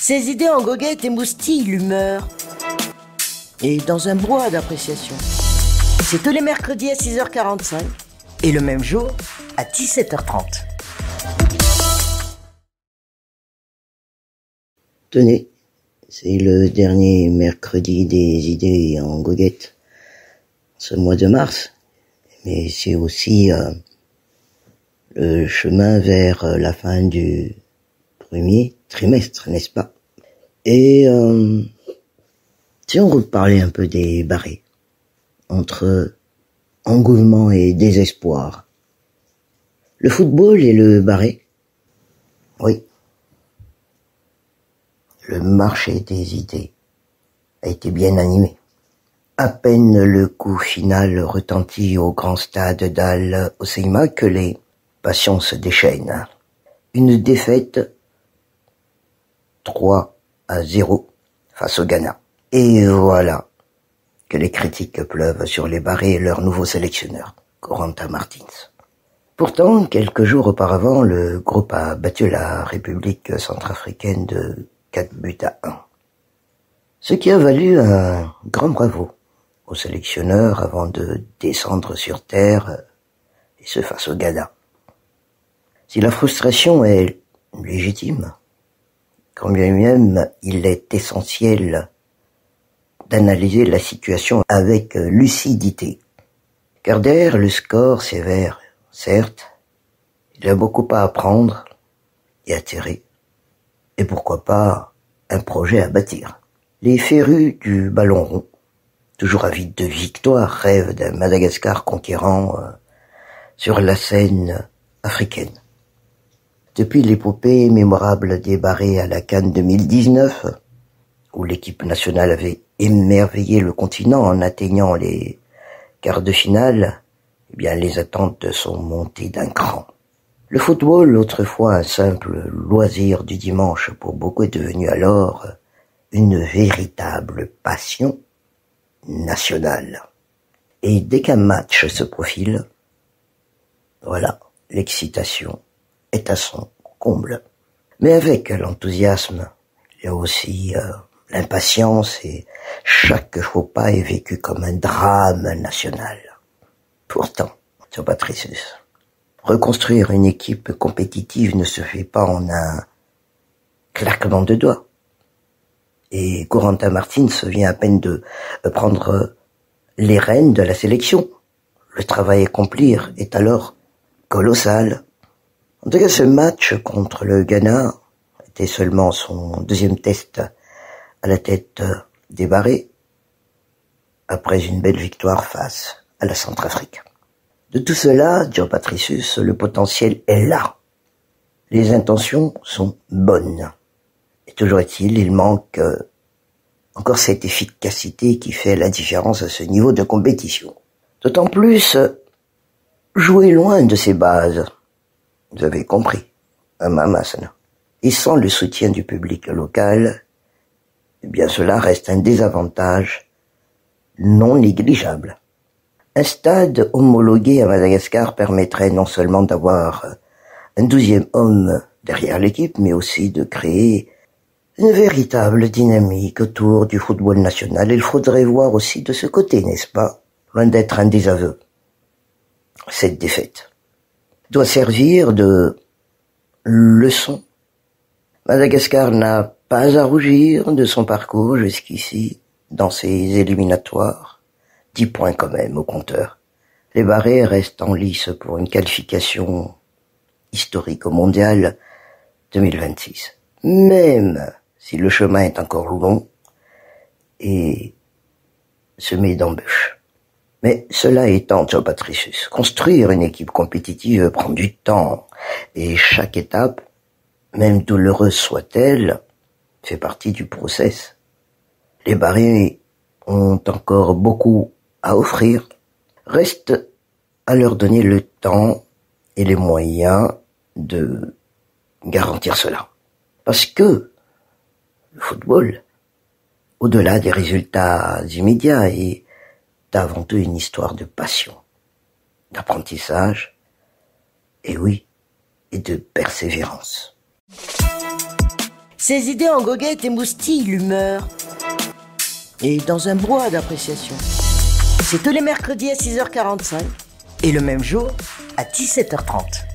Ses idées en goguette émoustillent l'humeur. Et dans un brouhaha d'appréciation. C'est tous les mercredis à 6h45 et le même jour à 17h30. Tenez, c'est le dernier mercredi des idées en goguette, ce mois de mars, mais c'est aussi le chemin vers la fin du premier trimestre, n'est-ce pas? Et si on reparlait un peu des barrés, entre engouement et désespoir, le football et le barré, oui. Le marché des idées a été bien animé. À peine le coup final retentit au grand stade d'Al Hoceima que les passions se déchaînent. Une défaite 3-0 face au Ghana. Et voilà que les critiques pleuvent sur les barrés et leur nouveau sélectionneur, Corentin Martins. Pourtant, quelques jours auparavant, le groupe a battu la République centrafricaine de 4-1. Ce qui a valu un grand bravo au sélectionneur avant de descendre sur terre, et ce face au Ghana. Si la frustration est légitime, quand bien même il est essentiel d'analyser la situation avec lucidité. Car derrière le score sévère, certes, il y a beaucoup à apprendre et à tirer. Et pourquoi pas un projet à bâtir. Les férus du ballon rond, toujours avides de victoire, rêvent d'un Madagascar conquérant sur la scène africaine. Depuis l'épopée mémorable des barrés à la CAN 2019, où l'équipe nationale avait émerveillé le continent en atteignant les quarts de finale, eh bien les attentes sont montées d'un cran. Le football, autrefois un simple loisir du dimanche pour beaucoup, est devenu alors une véritable passion nationale. Et dès qu'un match se profile, voilà, l'excitation est à son comble. Mais avec l'enthousiasme, il y a aussi l'impatience et chaque faux pas est vécu comme un drame national. Pourtant, sur Patricius, reconstruire une équipe compétitive ne se fait pas en un claquement de doigts. Et Corentin Martins vient à peine de prendre les rênes de la sélection. Le travail à accomplir est alors colossal. En tout cas, ce match contre le Ghana était seulement son deuxième test à la tête des barrés, après une belle victoire face à la Centrafrique. De tout cela, Joe Patricius, le potentiel est là. Les intentions sont bonnes. Et toujours est-il, il manque encore cette efficacité qui fait la différence à ce niveau de compétition. D'autant plus, jouer loin de ses bases. Vous avez compris, à Mamasana. Et sans le soutien du public local, eh bien cela reste un désavantage non négligeable. Un stade homologué à Madagascar permettrait non seulement d'avoir un 12e homme derrière l'équipe, mais aussi de créer une véritable dynamique autour du football national. Il faudrait voir aussi de ce côté, n'est-ce pas? Loin d'être un désaveu. Cette défaite doit servir de leçon. Madagascar n'a pas à rougir de son parcours jusqu'ici dans ses éliminatoires. 10 points quand même au compteur. Les barrés restent en lice pour une qualification historique au mondial 2026. Même si le chemin est encore long et semé d'embûches. Mais cela étant, Joe Patricius, construire une équipe compétitive prend du temps et chaque étape, même douloureuse soit-elle, fait partie du process. Les barrés ont encore beaucoup à offrir. Reste à leur donner le temps et les moyens de garantir cela. Parce que le football, au-delà des résultats immédiats, est avant tout une histoire de passion, d'apprentissage, et oui, et de persévérance. Ses idées en goguette émoustillent l'humeur. Et dans un brouhaha d'appréciation. C'est tous les mercredis à 6h45 et le même jour à 17h30.